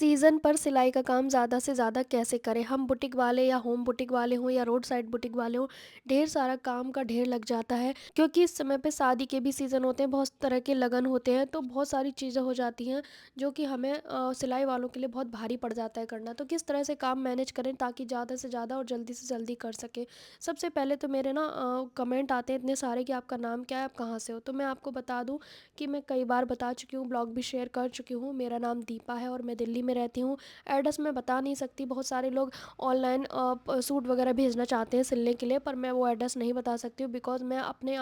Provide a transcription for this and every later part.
Season पर सिलाई का काम ज़्यादा से ज़्यादा कैसे करें? हम बुटीक वाले या होम बुटीक वाले हों या रोड साइड बुटीक वाले हों, ढेर सारा काम का ढेर लग जाता है क्योंकि इस समय पे शादी के भी सीज़न होते हैं, बहुत तरह के लगन होते हैं, तो बहुत सारी चीज़ें हो जाती हैं जो कि हमें सिलाई वालों के लिए बहुत भारी पड़ जाता है करना। तो किस तरह से काम मैनेज करें ताकि ज़्यादा से ज़्यादा और जल्दी से जल्दी कर सकें? सबसे पहले तो मेरे ना कमेंट आते हैं इतने सारे कि आपका नाम क्या है, आप कहाँ से हो? तो मैं आपको बता दूँ कि मैं कई बार बता चुकी हूँ, ब्लॉग भी शेयर कर चुकी हूँ। मेरा नाम दीपा है और मैं दिल्ली में रहती हूँ। एड्रेस मैं बता नहीं सकती, बहुत सारे लोग ऑनलाइन सूट वगैरह भेजना चाहते हैं सिलने के लिए, पर मैं वो एड्रेस नहीं बता सकती हूँ बिकॉज़ मैं अपने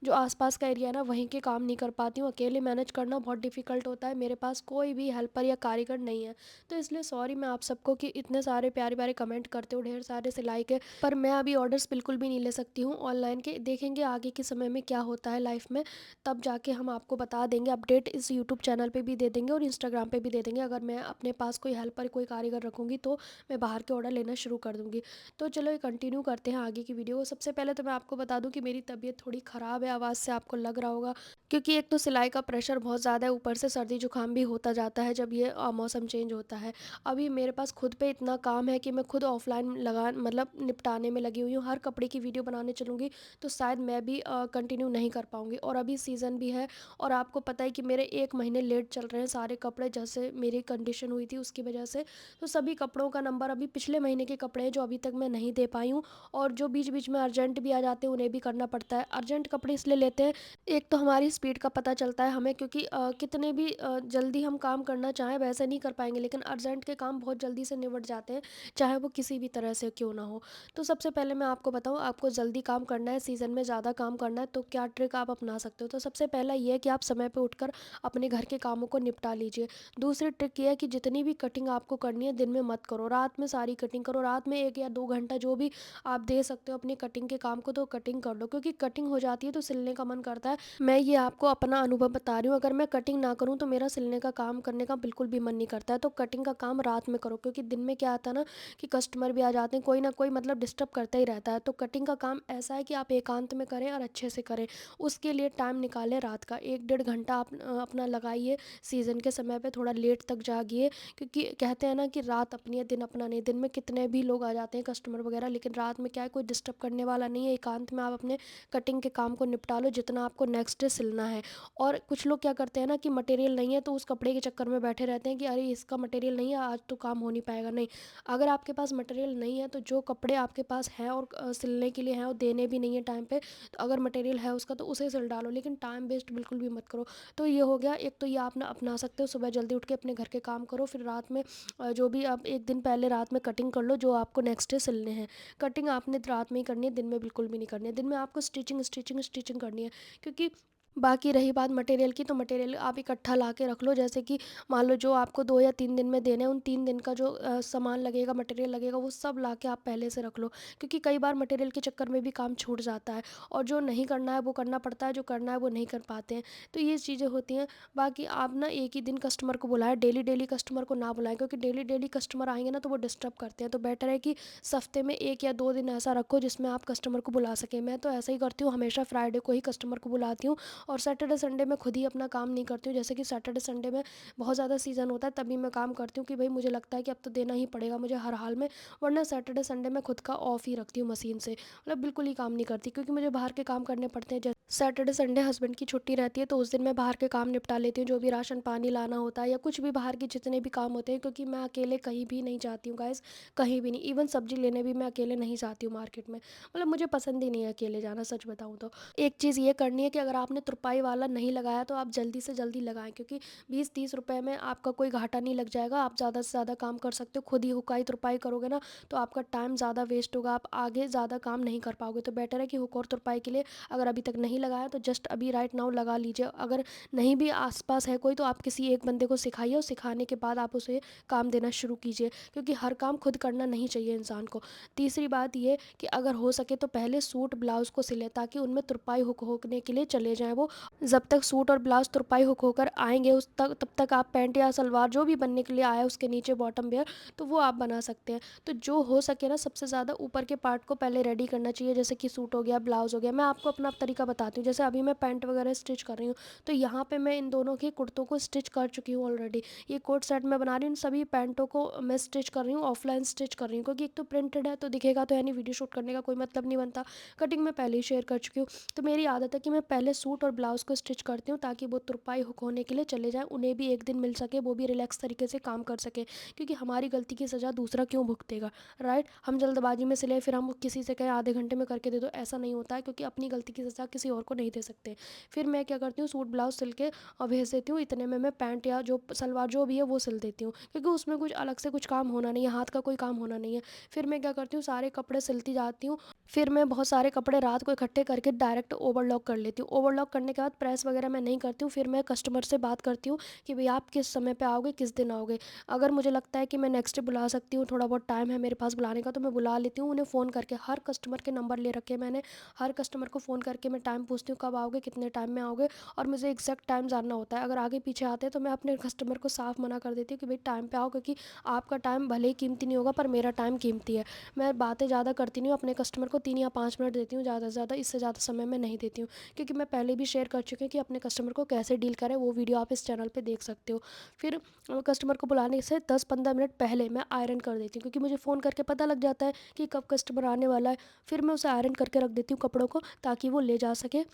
जो आसपास का एरिया है ना वहीं के काम नहीं कर पाती हूँ। अकेले मैनेज करना बहुत डिफ़िकल्ट होता है, मेरे पास कोई भी हेल्पर या कारीगर नहीं है। तो इसलिए सॉरी मैं आप सबको कि इतने सारे प्यारे-प्यारे कमेंट करते हो ढेर सारे सिलाई के, पर मैं अभी ऑर्डर्स बिल्कुल भी नहीं ले सकती हूँ ऑनलाइन के। देखेंगे आगे के समय में क्या होता है लाइफ़ में, तब जाके हम आपको बता देंगे, अपडेट इस यूट्यूब चैनल पे भी दे देंगे और इंस्टाग्राम पे भी दे देंगे। अगर मैं अपने पास कोई हेल्पर कोई कारीगर रखूँगी तो मैं बाहर के ऑर्डर लेना शुरू कर दूँगी। तो चलो ये कंटिन्यू करते हैं आगे की वीडियो। सबसे पहले तो मैं आपको बता दूँ कि मेरी तबीयत थोड़ी ख़राब है, आवाज़ से आपको लग रहा होगा, क्योंकि एक तो सिलाई का प्रेशर बहुत ज़्यादा है, ऊपर से सर्दी जुकाम भी होता जाता है जब ये मौसम चेंज होता है। अभी मेरे पास खुद पे इतना काम है कि मैं खुद ऑफलाइन लगा मतलब निपटाने में लगी हुई हूँ। हर कपड़े की वीडियो बनाने चलूँगी तो शायद मैं भी कंटिन्यू नहीं कर पाऊँगी, और अभी सीज़न भी है और आपको पता है कि मेरे 1 महीने लेट चल रहे हैं सारे कपड़े, जैसे मेरी कंडीशन हुई थी उसकी वजह से। तो सभी कपड़ों का नंबर अभी पिछले महीने के कपड़े हैं जो अभी तक मैं नहीं दे पाई हूँ, और जो बीच-बीच में अर्जेंट भी आ जाते हैं उन्हें भी करना पड़ता है। अर्जेंट कपड़े इसलिए लेते हैं, एक तो हमारी स्पीड का पता चलता है हमें, क्योंकि कितने भी जल्दी हम काम करना चाहें वैसे नहीं कर पाएँगे, लेकिन अर्जेंट के काम बहुत जल्दी से निबट जाते हैं, चाहे वो किसी भी तरह से क्यों ना हो। तो सबसे पहले मैं आपको बताऊँ, आपको जल्दी काम करना है, सीज़न में ज़्यादा काम करना है, तो क्या ट्रिक आप अपना सकते हो। तो सबसे पहला ये है कि आप समय पे उठकर अपने घर के कामों को निपटा लीजिए। दूसरी ट्रिक ये है कि जितनी भी कटिंग आपको करनी है दिन में मत करो, रात में सारी कटिंग करो। रात में 1 या 2 घंटा जो भी आप दे सकते हो अपनी कटिंग के काम को, तो कटिंग कर लो, क्योंकि कटिंग हो जाती है तो सिलने का मन करता है। मैं ये आपको अपना अनुभव बता रही हूँ, अगर मैं कटिंग ना करूँ तो मेरा सिलने का काम करने का बिल्कुल भी मन नहीं करता है। तो कटिंग का काम रात में करो, क्योंकि दिन में क्या आता है ना कि कस्टमर भी आ जाते हैं, कोई ना कोई मतलब डिस्टर्ब करता ही रहता है। तो कटिंग का काम ऐसा है कि आप एकांत में करें और अच्छे से करें। उसके लिए टाइम निकालें, रात का 1 डेढ़ घंटा आप अपना लगाइए। सीज़न के समय पे थोड़ा लेट तक जागिए, क्योंकि कहते हैं ना कि रात अपनी है दिन अपना नहीं। दिन में कितने भी लोग आ जाते हैं कस्टमर वगैरह, लेकिन रात में क्या है, कोई डिस्टर्ब करने वाला नहीं है। एकांत में आप अपने कटिंग के काम को निपटा लो जितना आपको नेक्स्ट डे सिलना है। और कुछ लोग क्या करते हैं ना कि मटेरियल नहीं है तो उस कपड़े के चक्कर में बैठे रहते हैं कि अरे इसका मटेरियल नहीं है, आज तो काम हो नहीं पाएगा। नहीं, अगर आपके पास मटेरियल नहीं है तो जो कपड़े आपके पास हैं और सिलने के लिए हैं और देने भी नहीं है टाइम पे, तो अगर मटेरियल है उसका तो उसे सिल डालो, लेकिन टाइम वेस्ट बिल्कुल भी मत करो। तो ये हो गया एक, तो ये आप ना अपना सकते हो, सुबह जल्दी उठ के अपने घर के काम करो, फिर रात में जो भी आप एक दिन पहले रात में कटिंग कर लो जो आपको नेक्स्ट डे सिलने हैं। कटिंग आपने रात में ही करनी है, दिन में बिल्कुल भी नहीं करनी है। दिन में आपको स्टिचिंग स्टिचिंग स्टिचिंग करनी है, क्योंकि बाकी रही बात मटेरियल की, तो मटेरियल आप इकट्ठा ला के रख लो। जैसे कि मान लो जो आपको 2 या 3 दिन में देने हैं, उन 3 दिन का जो सामान लगेगा, मटेरियल लगेगा, वो सब ला के आप पहले से रख लो, क्योंकि कई बार मटेरियल के चक्कर में भी काम छूट जाता है और जो नहीं करना है वो करना पड़ता है, जो करना है वो नहीं कर पाते हैं। तो ये चीज़ें होती हैं। बाकी आप ना एक ही दिन कस्टमर को बुलाएं, डेली डेली कस्टमर को ना बुलाएं, क्योंकि डेली डेली कस्टमर आएंगे ना तो वो डिस्टर्ब करते हैं। तो बेटर है कि हफ्ते में 1 या 2 दिन ऐसा रखो जिसमें आप कस्टमर को बुला सकें। मैं तो ऐसा ही करती हूँ, हमेशा फ्राइडे को ही कस्टमर को बुलाती हूँ, और सैटरडे संडे मैं खुद ही अपना काम नहीं करती हूँ। जैसे कि सैटरडे संडे में बहुत ज़्यादा सीज़न होता है तभी मैं काम करती हूँ कि भाई मुझे लगता है कि अब तो देना ही पड़ेगा मुझे हर हाल में, वरना सैटरडे संडे मैं खुद का ऑफ ही रखती हूँ मशीन से, मतलब बिल्कुल ही काम नहीं करती, क्योंकि मुझे बाहर के काम करने पड़ते हैं। जैसे सैटरडे संडे हस्बैंड की छुट्टी रहती है तो उस दिन मैं बाहर के काम निपटा लेती हूँ, जो भी राशन पानी लाना होता है या कुछ भी बाहर के जितने भी काम होते हैं, क्योंकि मैं अकेले कहीं भी नहीं जाती हूँ गाइस, कहीं भी नहीं। इवन सब्जी लेने भी मैं अकेले नहीं जाती हूँ मार्केट में, मतलब मुझे पसंद ही नहीं है अकेले जाना, सच बताऊँ तो। एक चीज़ ये करनी है कि अगर आपने तुरपाई वाला नहीं लगाया तो आप जल्दी से जल्दी लगाएं, क्योंकि 20-30 रुपए में आपका कोई घाटा नहीं लग जाएगा, आप ज़्यादा से ज़्यादा काम कर सकते हो। खुद ही हुकाई तुरपाई करोगे ना तो आपका टाइम ज़्यादा वेस्ट होगा, आप आगे ज़्यादा काम नहीं कर पाओगे। तो बेटर है कि हुक और तुरपाई के लिए अगर अभी तक नहीं लगाया तो जस्ट अभी राइट नाउ लगा लीजिए। अगर नहीं भी आसपास है कोई तो आप किसी एक बंदे को सिखाइए, और सिखाने के बाद आप उसे काम देना शुरू कीजिए, क्योंकि हर काम खुद करना नहीं चाहिए इंसान को। तीसरी बात ये कि अगर हो सके तो पहले सूट ब्लाउज़ को सिलें, ताकि उनमें तुरपाई हुक होकने के लिए चले जाएँ वो वो। जब तक सूट और ब्लाउज तुरपाई हुक होकर आएंगे उस तक तब तक आप पैंट या सलवार जो भी बनने के लिए आया उसके नीचे बॉटम वेयर तो वो आप बना सकते हैं। तो जो हो सके ना सबसे ज़्यादा ऊपर के पार्ट को पहले रेडी करना चाहिए, जैसे कि सूट हो गया, ब्लाउज हो गया। मैं आपको अपना तरीका बताती हूँ। जैसे अभी मैं पैंट वगैरह स्टिच कर रही हूँ तो यहाँ पे मैं इन दोनों के कुर्तों को स्टिच कर चुकी हूँ ऑलरेडी। ये कोट सेट मैं बना रही हूँ, इन सभी पैंटों को मैं स्टिच कर रही हूँ, ऑफलाइन स्टिच कर रही हूँ, क्योंकि एक तो प्रिंटेड है तो दिखेगा तो यानी वीडियो शूट करने का कोई मतलब नहीं बनता। कटिंग मैं पहले ही शेयर कर चुकी हूँ। तो मेरी आदत है कि मैं पहले सूट और ब्लाउज़ को स्टिच करती हूँ ताकि वो तुरपाई हुक होने के लिए चले जाएँ, उन्हें भी एक दिन मिल सके, वो भी रिलैक्स तरीके से काम कर सके, क्योंकि हमारी गलती की सज़ा दूसरा क्यों भुगतेगा, राइट। हम जल्दबाजी में सिले फिर हम किसी से कहें आधे घंटे में करके दे दो, ऐसा नहीं होता है, क्योंकि अपनी गलती की सज़ा किसी और को नहीं दे सकते। फिर मैं क्या करती हूँ, सूट ब्लाउज सिल के और भेज देती हूँ, इतने में मैं पैंट या जो सलवार जो भी है वो सिल देती हूँ, क्योंकि उसमें कुछ अलग से कुछ काम होना नहीं है, हाथ का कोई काम होना नहीं है। फिर मैं क्या करती हूँ, सारे कपड़े सिलती जाती हूँ। फिर मैं बहुत सारे कपड़े रात को इकट्ठे करके डायरेक्ट ओवरलॉक कर लेती हूँ। ओवरलॉक करने के बाद प्रेस वगैरह मैं नहीं करती हूँ। फिर मैं कस्टमर से बात करती हूँ कि भाई आप किस समय पे आओगे, किस दिन आओगे। अगर मुझे लगता है कि मैं नेक्स्ट डे बुला सकती हूँ, थोड़ा बहुत टाइम है मेरे पास बुलाने का, तो मैं बुला लेती हूँ उन्हें फ़ोन करके। हर कस्टमर के नंबर ले रखे मैंने, हर कस्टमर को फ़ोन करके मैं टाइम पूछती हूँ कब आओगे, कितने टाइम में आओगे, और मुझे एग्जैक्ट टाइम जानना होता है। अगर आगे पीछे आते हैं तो मैं अपने कस्टमर को साफ मना कर देती हूँ कि भाई टाइम पे आओ, क्योंकि आपका टाइम भले ही कीमती नहीं होगा पर मेरा टाइम कीमती है। मैं बातें ज़्यादा करती नहीं हूँ, अपने कस्टमर को 3 या 5 मिनट देती हूँ ज़्यादा से ज़्यादा, इससे ज़्यादा समय मैं नहीं देती हूँ, क्योंकि मैं पहले भी शेयर कर चुकी हूँ कि अपने कस्टमर को कैसे डील करें, वो वीडियो आप इस चैनल पे देख सकते हो। फिर कस्टमर को बुलाने से 10-15 मिनट पहले मैं आयरन कर देती हूँ, क्योंकि मुझे फ़ोन करके पता लग जाता है कि कब कस्टमर आने वाला है। फिर मैं उसे आयरन करके रख देती हूँ कपड़ों को, ताकि वो ले जा सके।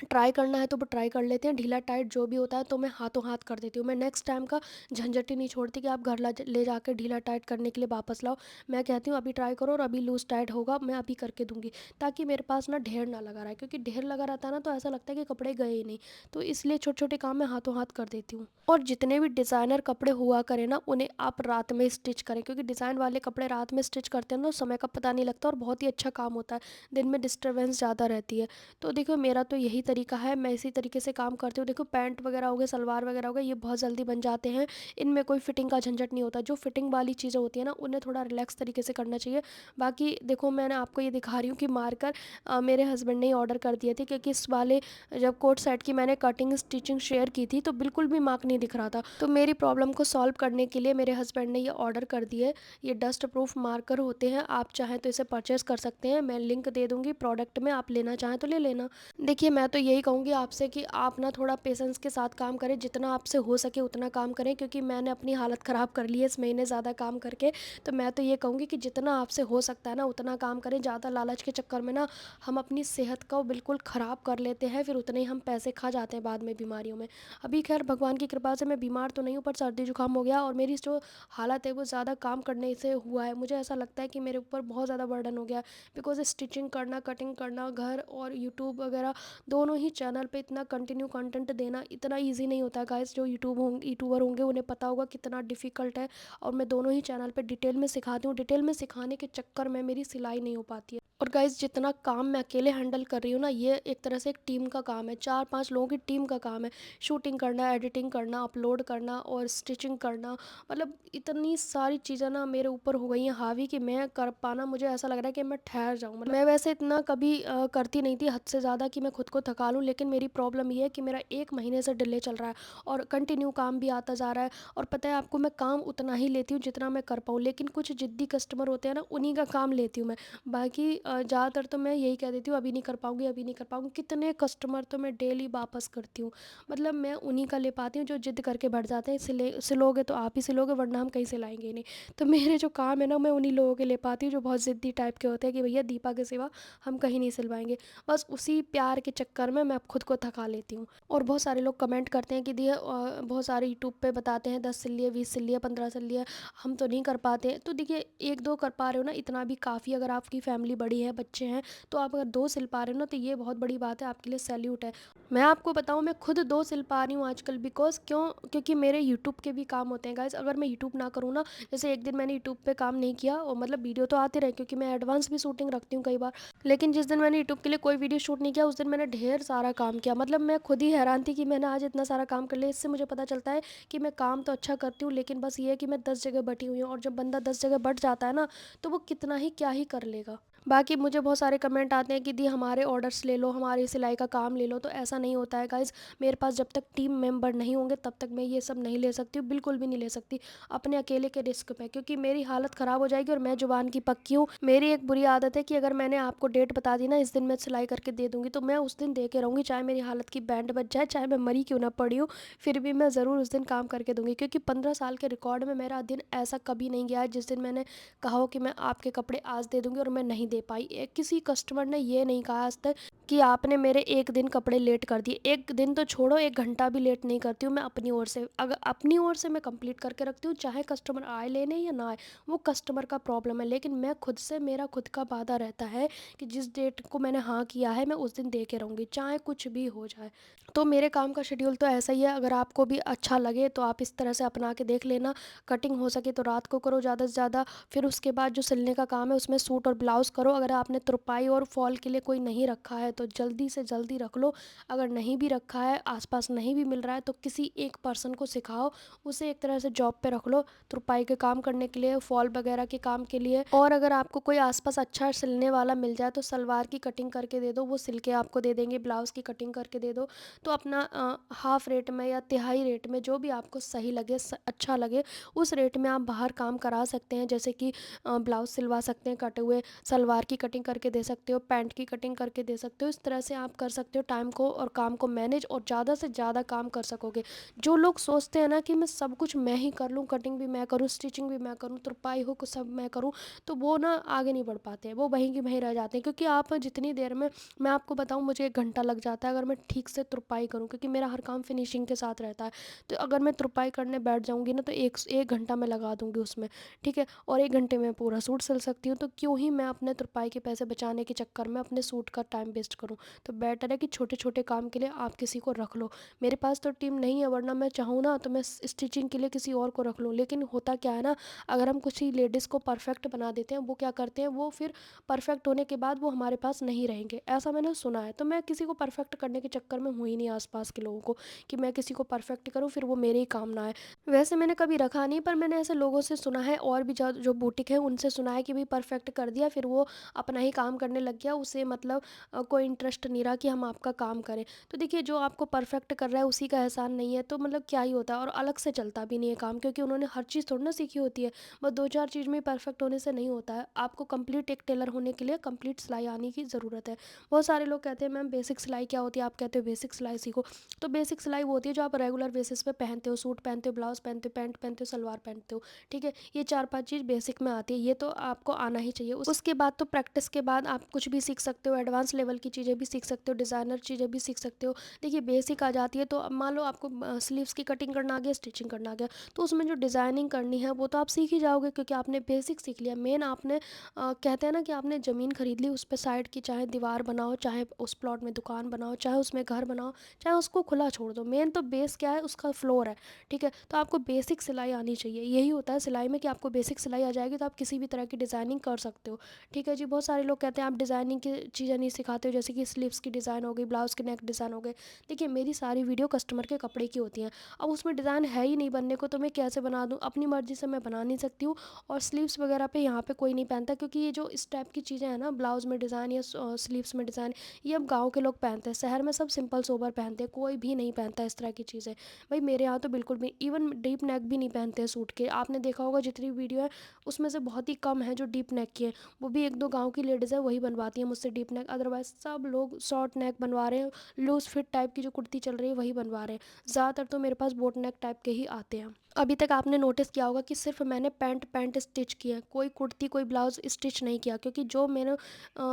ट्राई करना है तो वो ट्राई कर लेते हैं, ढीला टाइट जो भी होता है तो मैं हाथों हाथ कर देती हूँ। मैं नेक्स्ट टाइम का झंझट ही नहीं छोड़ती कि आप घर ले जाकर ढीला टाइट करने के लिए वापस लाओ। मैं कहती हूँ अभी ट्राई करो और अभी लूज़ टाइट होगा मैं अभी करके दूंगी, ताकि मेरे पास ना ढेर ना लगा रहा है, क्योंकि ढेर लगा रहता है ना तो ऐसा लगता है कि कपड़े गए ही नहीं। तो इसलिए छोटे छोटे काम मैं हाथों हाथ कर देती हूँ। और जितने भी डिज़ाइनर कपड़े हुआ करें ना उन्हें आप रात में स्टिच करें, क्योंकि डिज़ाइन वाले कपड़े रात में स्टिच करते हैं ना, समय का पता नहीं लगता और बहुत ही अच्छा काम होता है। दिन में डिस्टर्बेंस ज़्यादा रहती है। तो देखो मेरा तो यही तरीका है, मैं इसी तरीके से काम करती हूँ। देखो पैंट वगैरह हो गए, सलवार वगैरह हो गए, ये बहुत जल्दी बन जाते हैं, इनमें कोई फिटिंग का झंझट नहीं होता। जो फिटिंग वाली चीज़ें होती है ना उन्हें थोड़ा रिलैक्स तरीके से करना चाहिए। बाकी देखो मैंने आपको ये दिखा रही हूँ कि मार्कर मेरे हस्बैंड ने ही ऑर्डर कर दिए थे, क्योंकि इस वाले जब कोट सेट की मैंने कटिंग स्टिचिंग शेयर की थी तो बिल्कुल भी मार्क नहीं दिख रहा था। तो मेरी प्रॉब्लम को सॉल्व करने के लिए मेरे हस्बैंड ने ये ऑर्डर कर दिए। ये डस्ट प्रूफ मार्कर होते हैं, आप चाहें तो इसे परचेज़ कर सकते हैं, मैं लिंक दे दूँगी प्रोडक्ट में, आप लेना चाहें तो ले लेना। देखिए मैं तो यही कहूँगी आपसे कि आप ना थोड़ा पेशेंस के साथ काम करें, जितना आपसे हो सके उतना काम करें, क्योंकि मैंने अपनी हालत ख़राब कर ली है इस महीने ज़्यादा काम करके। तो मैं तो ये कहूँगी कि जितना आपसे हो सकता है ना उतना काम करें। ज़्यादा लालच के चक्कर में ना हम अपनी सेहत को बिल्कुल ख़राब कर लेते हैं, फिर उतने ही हम पैसे खा जाते हैं बाद में बीमारियों में। अभी खैर भगवान की कृपा से मैं बीमार तो नहीं हूँ, पर सर्दी जुकाम हो गया और मेरी जो हालत है वो ज़्यादा काम करने से हुआ है। मुझे ऐसा लगता है कि मेरे ऊपर बहुत ज़्यादा बर्डन हो गया, बिकॉज स्टिचिंग करना, कटिंग करना, घर और यूट्यूब वगैरह दोनों ही चैनल पे इतना कंटिन्यू कंटेंट देना इतना ईजी नहीं होता है गाइस। जो यूट्यूबर होंगे उन्हें पता होगा कितना डिफ़िकल्ट है, और मैं दोनों ही चैनल पे डिटेल में सिखाती हूँ। डिटेल में सिखाने के चक्कर में मेरी सिलाई नहीं हो पाती है। और गाइस जितना काम मैं अकेले हैंडल कर रही हूँ ना, ये एक तरह से एक टीम का काम है, 4-5 लोगों की टीम का काम है। शूटिंग करना, एडिटिंग करना, अपलोड करना और स्टिचिंग करना, मतलब इतनी सारी चीज़ें ना मेरे ऊपर हो गई हैं हावी कि मैं कर पाना, मुझे ऐसा लग रहा है कि मैं ठहर जाऊँ। मतलब मैं वैसे इतना कभी करती नहीं थी हद से ज़्यादा कि मैं खुद को थका लूँ, लेकिन मेरी प्रॉब्लम ये है कि मेरा 1 महीने से डिले चल रहा है और कंटिन्यू काम भी आता जा रहा है। और पता है आपको, मैं काम उतना ही लेती हूँ जितना मैं कर पाऊँ, लेकिन कुछ ज़िद्दी कस्टमर होते हैं ना उन्हीं का काम लेती हूँ मैं। बाकी ज़्यादातर तो मैं यही कह देती हूँ अभी नहीं कर पाऊँगी, अभी नहीं कर पाऊँगी। कितने कस्टमर तो मैं डेली वापस करती हूँ, मतलब मैं उन्हीं का ले पाती हूँ जो ज़िद करके बैठ जाते हैं सिलोगे तो आप ही सिलोगे वरना हम कहीं सिलाएंगे ही नहीं। तो मेरे जो काम है ना मैं उन्हीं लोगों के ले पाती हूँ जो बहुत ज़िद्दी टाइप के होते हैं कि भैया दीपा के सिवा हम कहीं नहीं सिलवाएंगे। बस उसी प्यार के चक्कर में मैं अब खुद को थका लेती हूँ। और बहुत सारे लोग कमेंट करते हैं कि दिए बहुत सारे यूट्यूब पे बताते हैं 10 सिल लिए, 20 सिल लिए, 15 सिल लिए, हम तो नहीं कर पाते। तो देखिए 1-2 कर पा रहे हो ना इतना भी काफ़ी, अगर आपकी फैमिली बड़ी है, बच्चे हैं, तो आप अगर 2 सिल पा रहे हो ना तो ये बहुत बड़ी बात है, आपके लिए सैल्यूट है। मैं आपको बताऊँ मैं खुद 2 सिल पा रही हूँ आजकल, बिकॉज़ क्योंकि मेरे यूट्यूब के भी काम होते हैं गाइज़। अगर मैं यूट्यूब ना करूँ ना, जैसे एक दिन मैंने यूट्यूब पे काम नहीं किया और मतलब वीडियो तो आते रहे क्योंकि मैं एडवांस भी शूटिंग रखती हूँ कई बार, लेकिन जिस दिन मैंने यूट्यूब के लिए कोई वीडियो शूट नहीं किया उस दिन मैंने ढेर सारा काम किया। मतलब मैं खुद ही हैरान थी कि मैंने आज इतना सारा काम कर लिया। इससे मुझे पता चलता है कि मैं काम तो अच्छा करती हूँ, लेकिन बस ये है कि मैं 10 जगह बटी हुई हूँ, और जब बंदा 10 जगह बट जाता है ना तो वो कितना ही क्या ही कर लेगा। बाकी मुझे बहुत सारे कमेंट आते हैं कि दी हमारे ऑर्डर्स ले लो, हमारी सिलाई का काम ले लो, तो ऐसा नहीं होता है गाइज़। मेरे पास जब तक टीम मेंबर नहीं होंगे तब तक मैं ये सब नहीं ले सकती हूँ, बिल्कुल भी नहीं ले सकती अपने अकेले के रिस्क पे, क्योंकि मेरी हालत ख़राब हो जाएगी और मैं जुबान की पक्की हूँ। मेरी एक बुरी आदत है कि अगर मैंने आपको डेट बता दी ना, इस दिन मैं सिलाई करके दे दूँगी, तो मैं उस दिन दे के रहूँगी, चाहे मेरी हालत की बैंड बज जाए, चाहे मैं मरी क्यों ना पड़ी हूँ, फिर भी मैं ज़रूर उस दिन काम करके दूँगी। क्योंकि 15 साल के रिकॉर्ड में मेरा दिन ऐसा कभी नहीं गया है जिस दिन मैंने कहा हो कि मैं आपके कपड़े आज दे दूँगी और मैं नहीं दे पाई। किसी कस्टमर ने ये नहीं कहा आज तक कि आपने मेरे एक दिन कपड़े लेट कर दिए। एक दिन तो छोड़ो, 1 घंटा भी लेट नहीं करती हूँ मैं अपनी ओर से। अगर अपनी ओर से मैं कंप्लीट करके रखती हूँ, चाहे कस्टमर आए लेने या ना आए, वो कस्टमर का प्रॉब्लम है। लेकिन मैं खुद से, मेरा खुद का वादा रहता है कि जिस डेट को मैंने हाँ किया है मैं उस दिन दे के रहूँगी, चाहे कुछ भी हो जाए। तो मेरे काम का शेड्यूल तो ऐसा ही है। अगर आपको भी अच्छा लगे तो आप इस तरह से अपना के देख लेना। कटिंग हो सके तो रात को करो ज़्यादा से ज़्यादा। फिर उसके बाद जो सिलने का काम है उसमें सूट और ब्लाउज़ करो। अगर आपने तुरपाई और फॉल के लिए कोई नहीं रखा है तो जल्दी से जल्दी रख लो। अगर नहीं भी रखा है, आसपास नहीं भी मिल रहा है, तो किसी एक पर्सन को सिखाओ, उसे एक तरह से जॉब पे रख लो, तुरपाई के काम करने के लिए, फॉल वगैरह के काम के लिए। और अगर आपको कोई आसपास अच्छा सिलने वाला मिल जाए तो सलवार की कटिंग करके दे दो, वो सिल के आपको दे देंगे। ब्लाउज़ की कटिंग करके दे दो। तो अपना हाफ़ रेट में या तिहाई रेट में, जो भी आपको सही लगे, अच्छा लगे, उस रेट में आप बाहर काम करा सकते हैं। जैसे कि ब्लाउज़ सिलवा सकते हैं कटे हुए, सलवार की कटिंग करके दे सकते हो, पैंट की कटिंग करके दे सकते हो। इस तरह से आप कर सकते हो टाइम को और काम को मैनेज, और ज़्यादा से ज़्यादा काम कर सकोगे। जो लोग सोचते हैं ना कि मैं सब कुछ मैं ही कर लूँ, कटिंग भी मैं करूँ, स्टिचिंग भी मैं करूँ, तुरपाई हो सब मैं करूँ, तो वो ना आगे नहीं बढ़ पाते हैं, वो वहीं की वहीं रह जाते हैं। क्योंकि आप जितनी देर में, मैं आपको बताऊँ, मुझे 1 घंटा लग जाता है अगर मैं ठीक से तुरपाई करूँ, क्योंकि मेरा हर काम फिनिशिंग के साथ रहता है। तो अगर मैं तुरपाई करने बैठ जाऊँगी ना तो एक घंटा मैं लगा दूँगी उसमें, ठीक है? और 1 घंटे में पूरा सूट सिल सकती हूँ। तो क्यों ही मैं अपने तुरपाई के पैसे बचाने के चक्कर में अपने सूट का टाइम वेस्ट करूँ। तो बेटर है कि छोटे छोटे काम के लिए आप किसी को रख लो। मेरे पास तो टीम नहीं है, वरना मैं चाहूँ ना तो मैं स्टिचिंग के लिए किसी और को रख लूँ। लेकिन होता क्या है ना, अगर हम किसी लेडीज़ को परफेक्ट बना देते हैं, वो क्या करते हैं, वो फिर परफेक्ट होने के बाद वो हमारे पास नहीं रहेंगे, ऐसा मैंने सुना है। तो मैं किसी को परफेक्ट करने के चक्कर में हूँ ही नहीं आसपास के लोगों को, कि मैं किसी को परफेक्ट करूँ फिर वो मेरे ही काम ना आए। वैसे मैंने कभी रखा नहीं, पर मैंने ऐसे लोगों से सुना है, और भी जो बुटीक है उनसे सुना है कि भाई परफेक्ट कर दिया, फिर वो अपना ही काम करने लग गया, उसे मतलब कोई इंटरेस्ट नहीं रहा कि हम आपका काम करें। तो देखिए, जो आपको परफेक्ट कर रहा है उसी का एहसान नहीं है, तो मतलब क्या ही होता है। और अलग से चलता भी नहीं है काम, क्योंकि उन्होंने हर चीज़ थोड़ी ना सीखी होती है। बस 2-4 चीज़ में परफेक्ट होने से नहीं होता है। आपको कंप्लीट एक टेलर होने के लिए कंप्लीट सिलाई आने की ज़रूरत है। बहुत सारे लोग कहते हैं मैम बेसिक सिलाई क्या होती है, आप कहते हो बेसिक सिलाई सीखो। तो बेसिक सिलाई वो होती है जो आप रेगुलर बेसिस पे पहनते हो, सूट पहनते हो, ब्लाउज़ पहनते हो, पैंट पहनते हो, सलवार पहनते हो, ठीक है? ये 4-5 चीज़ बेसिक में आती है, ये तो आपको आना ही चाहिए। उसके बाद तो प्रैक्टिस के बाद आप कुछ भी सीख सकते हो, एडवांस लेवल की चीज़ें भी सीख सकते हो, डिज़ाइनर चीज़ें भी सीख सकते हो। देखिए, बेसिक आ जाती है तो अब मान लो आपको स्लीव्स की कटिंग करना आ गया, स्टिचिंग करना आ गया, तो उसमें जो डिज़ाइनिंग करनी है वो तो आप सीख ही जाओगे, क्योंकि आपने बेसिक सीख लिया। मेन आपने कहते हैं ना कि आपने ज़मीन खरीद ली, उस पे साइड की चाहे दीवार बनाओ, चाहे उस प्लॉट में दुकान बनाओ, चाहे उसमें घर बनाओ, चाहे उसको खुला छोड़ दो, मेन तो बेस क्या है, उसका फ्लोर है, ठीक है? तो आपको बेसिक सिलाई आनी चाहिए। यही होता है सिलाई में कि आपको बेसिक सिलाई आ जाएगी तो आप किसी भी तरह की डिज़ाइनिंग कर सकते हो, ठीक है जी? बहुत सारे लोग कहते हैं आप डिज़ाइनिंग की चीज़ें नहीं सिखाते हो, जैसे कि स्लीव्स की डिज़ाइन हो गई, ब्लाउज़ के नेक डिज़ाइन हो गए। देखिए, मेरी सारी वीडियो कस्टमर के कपड़े की होती हैं। अब उसमें डिज़ाइन है ही नहीं बनने को, तो मैं कैसे बना दूँ? अपनी मर्ज़ी से मैं बना नहीं सकती हूँ। और स्लीव्स वगैरह पे यहाँ पे कोई नहीं पहनता, क्योंकि ये जो इस टाइप की चीज़ें हैं ना, ब्लाउज़ में डिज़ाइन या स्लीव्स में डिज़ाइन, ये अब गाँव के लोग पहनते हैं। शहर में सब सिंपल सोबर पहनते हैं, कोई भी नहीं पहनता इस तरह की चीज़ें। भाई मेरे यहाँ तो बिल्कुल भी, इवन डीप नेक भी नहीं पहनते हैं सूट के। आपने देखा होगा जितनी वीडियो है उसमें से बहुत ही कम है जो डीप नेक की है। वो भी 1-2 गाँव की लेडीज़ है, वही बनवाती हैं मुझसे डीप नेक। अदरवाइज़ सब लोग शॉर्ट नेक बनवा रहे हैं, लूज़ फिट टाइप की जो कुर्ती चल रही है वही बनवा रहे हैं। ज़्यादातर तो मेरे पास बोट नेक टाइप के ही आते हैं। अभी तक आपने नोटिस किया होगा कि सिर्फ मैंने पैंट स्टिच की है, कोई कुर्ती कोई ब्लाउज़ स्टिच नहीं किया, क्योंकि जो मैंने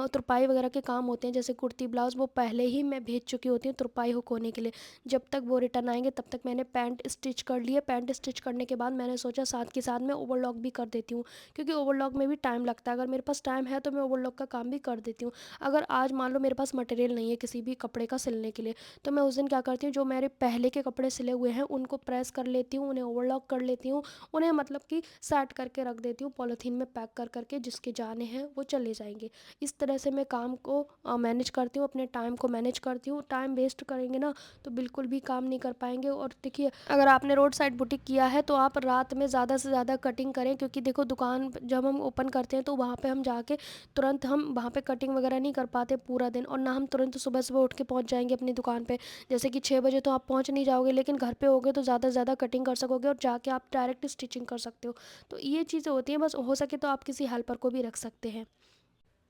तुरपाई वगैरह के काम होते हैं जैसे कुर्ती ब्लाउज़, वो पहले ही मैं भेज चुकी होती हूँ तुरपाई हुक होने के लिए। जब तक वो रिटर्न आएंगे तब तक मैंने पैंट स्टिच कर लिए। पैंट स्टिच करने के बाद मैंने सोचा साथ के साथ मैं ओवरलॉक भी कर देती हूँ, क्योंकि ओवरलॉक में भी टाइम लगता है। अगर मेरे पास टाइम है तो मैं ओवरलॉक का काम भी कर देती हूँ। अगर आज मान लो मेरे पास मटेरियल नहीं है किसी भी कपड़े का सिलने के लिए, तो मैं उस दिन क्या करती हूँ, जो मेरे पहले के कपड़े सिले हुए हैं उनको प्रेस कर लेती हूँ, उन्हें ओवरलॉक लॉक कर लेती हूँ, उन्हें मतलब कि सेट करके रख देती हूँ पॉलीथीन में पैक कर करके, जिसके जाने हैं वो चले जाएंगे। इस तरह से मैं काम को मैनेज करती हूँ, अपने टाइम को मैनेज करती हूँ। टाइम वेस्ट करेंगे ना तो बिल्कुल भी काम नहीं कर पाएंगे। और देखिए, अगर आपने रोड साइड बुटीक किया है तो आप रात में ज़्यादा से ज़्यादा कटिंग करें, क्योंकि देखो दुकान जब हम ओपन करते हैं तो वहाँ पे हम जाके तुरंत हम वहाँ पे कटिंग वगैरह नहीं कर पाते पूरा दिन, और ना हम तुरंत सुबह सुबह उठ के पहुँच जाएंगे अपनी दुकान पे। जैसे कि 6 बजे तो आप पहुँच नहीं जाओगे, लेकिन घर पे होगे तो ज़्यादा से ज़्यादा कटिंग कर सकोगे और जाके आप डायरेक्ट स्टिचिंग कर सकते हो। तो ये चीज़ें होती हैं, बस हो सके तो आप किसी हेल्पर को भी रख सकते हैं।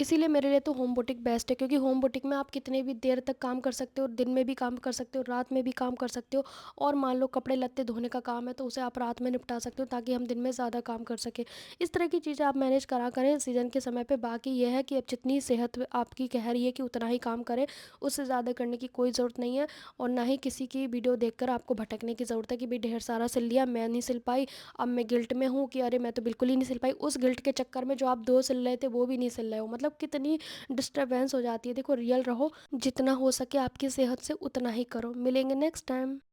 इसीलिए मेरे लिए तो होम बुटीक बेस्ट है, क्योंकि होम बुटीक में आप कितने भी देर तक काम कर सकते हो, दिन में भी काम कर सकते हो, रात में भी काम कर सकते हो। और मान लो कपड़े लत्ते धोने का काम है तो उसे आप रात में निपटा सकते हो, ताकि हम दिन में ज़्यादा काम कर सकें। इस तरह की चीज़ें आप मैनेज करा करें सीज़न के समय पे। बाकी ये है कि अब जितनी सेहत आपकी कह रही है कि उतना ही काम करें, उससे ज़्यादा करने की कोई ज़रूरत नहीं है। और ना ही किसी की वीडियो देखकर आपको भटकने की ज़रूरत है कि भाई ढेर सारा सिल लिया, मैं नहीं सिल पाई, अब मैं गिल्ट में हूँ कि अरे मैं तो बिल्कुल ही नहीं सिल पाई। उस गिल्ट के चक्कर में जो आप 2 सिल रहे थे वो भी नहीं सिल रहे हो, मतलब कितनी डिस्टरबेंस हो जाती है। देखो, रियल रहो, जितना हो सके आपकी सेहत से उतना ही करो। मिलेंगे नेक्स्ट टाइम।